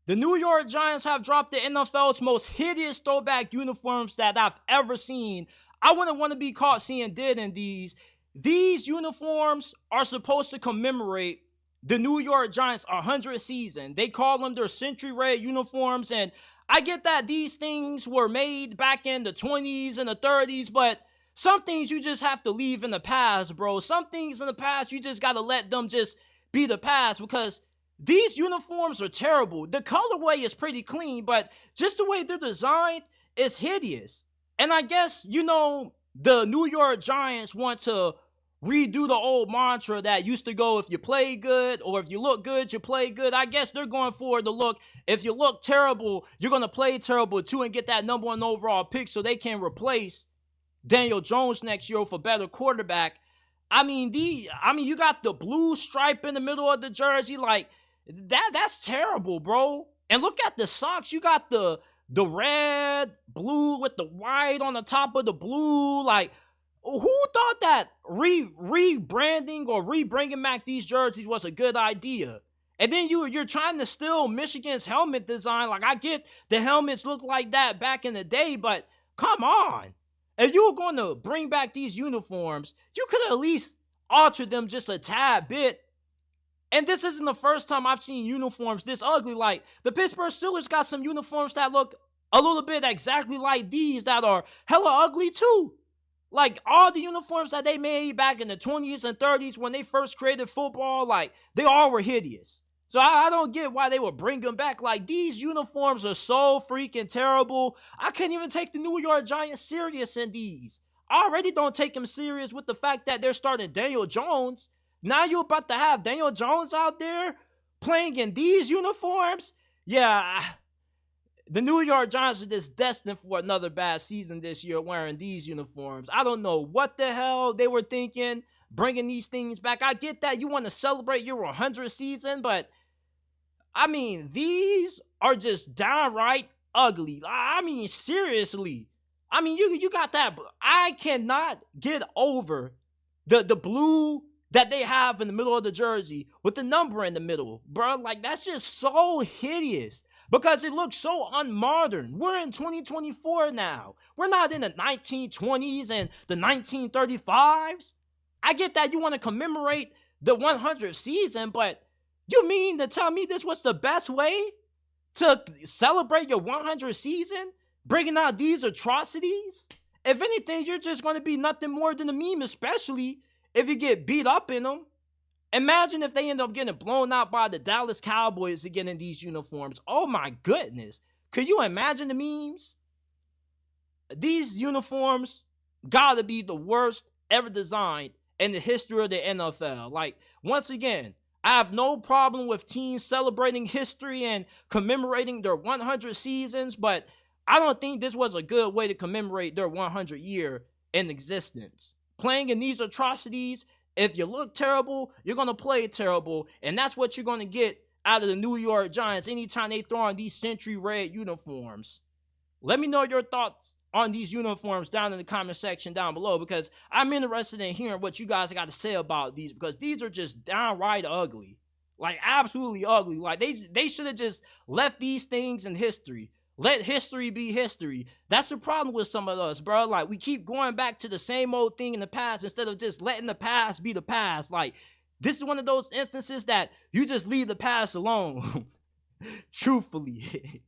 The New York Giants have dropped the NFL's most hideous throwback uniforms that I've ever seen. I wouldn't want to be caught seeing dead in these. These uniforms are supposed to commemorate the New York Giants 100th season. They call them their Century Red uniforms, and I get that these things were made back in the 20s and the 30s, but some things you just have to leave in the past, bro. Some things in the past, you just got to let them just be the past, because these uniforms are terrible. The colorway is pretty clean, but just the way they're designed is hideous. And I guess, the New York Giants want to redo the old mantra that used to go, if you play good or if you look good, you play good. I guess they're going for the look, if you look terrible, you're going to play terrible too and get that #1 overall pick so they can replace Daniel Jones next year with a better quarterback. You got the blue stripe in the middle of the jersey, like that's terrible, bro. And look at the socks. You got the red, blue with the white on the top of the blue. Like, who thought that rebranding or rebringing back these jerseys was a good idea? And then you're trying to steal Michigan's helmet design. Like, I get the helmets look like that back in the day, but come on. If you were going to bring back these uniforms, you could at least alter them just a tad bit. And this isn't the first time I've seen uniforms this ugly. Like, the Pittsburgh Steelers got some uniforms that look a little bit exactly like these that are hella ugly too. Like, all the uniforms that they made back in the 20s and 30s when they first created football, like, they all were hideous. So I don't get why they would bring them back. Like, these uniforms are so freaking terrible. I can't even take the New York Giants serious in these. I already don't take them serious with the fact that they're starting Daniel Jones. Now you're about to have Daniel Jones out there playing in these uniforms? Yeah, the New York Giants are just destined for another bad season this year wearing these uniforms. I don't know what the hell they were thinking bringing these things back. I get that you want to celebrate your 100th season, but these are just downright ugly. Seriously. You got that. I cannot get over the blue that they have in the middle of the jersey with the number in the middle, bro. Like, that's just so hideous because it looks so unmodern. We're in 2024 now. We're not in the 1920s and the 1935s. I get that you want to commemorate the 100th season, but you mean to tell me this was the best way to celebrate your 100th season? Bringing out these atrocities? If anything, you're just going to be nothing more than a meme, especially if you get beat up in them. Imagine if they end up getting blown out by the Dallas Cowboys again in these uniforms. Oh my goodness. Could you imagine the memes? These uniforms gotta be the worst ever designed in the history of the NFL. Like, once again, I have no problem with teams celebrating history and commemorating their 100 seasons, but I don't think this was a good way to commemorate their 100 year in existence. Playing in these atrocities, if you look terrible, you're going to play terrible, and that's what you're going to get out of the New York Giants anytime they throw on these Century Red uniforms. Let me know your thoughts on these uniforms down in the comment section down below, because I'm interested in hearing what you guys got to say about these, because these are just downright ugly. Like, absolutely ugly. Like, they should have just left these things in history. Let history be history. That's the problem with some of us, bro. Like, we keep going back to the same old thing in the past instead of just letting the past be the past. Like, this is one of those instances that you just leave the past alone. Truthfully.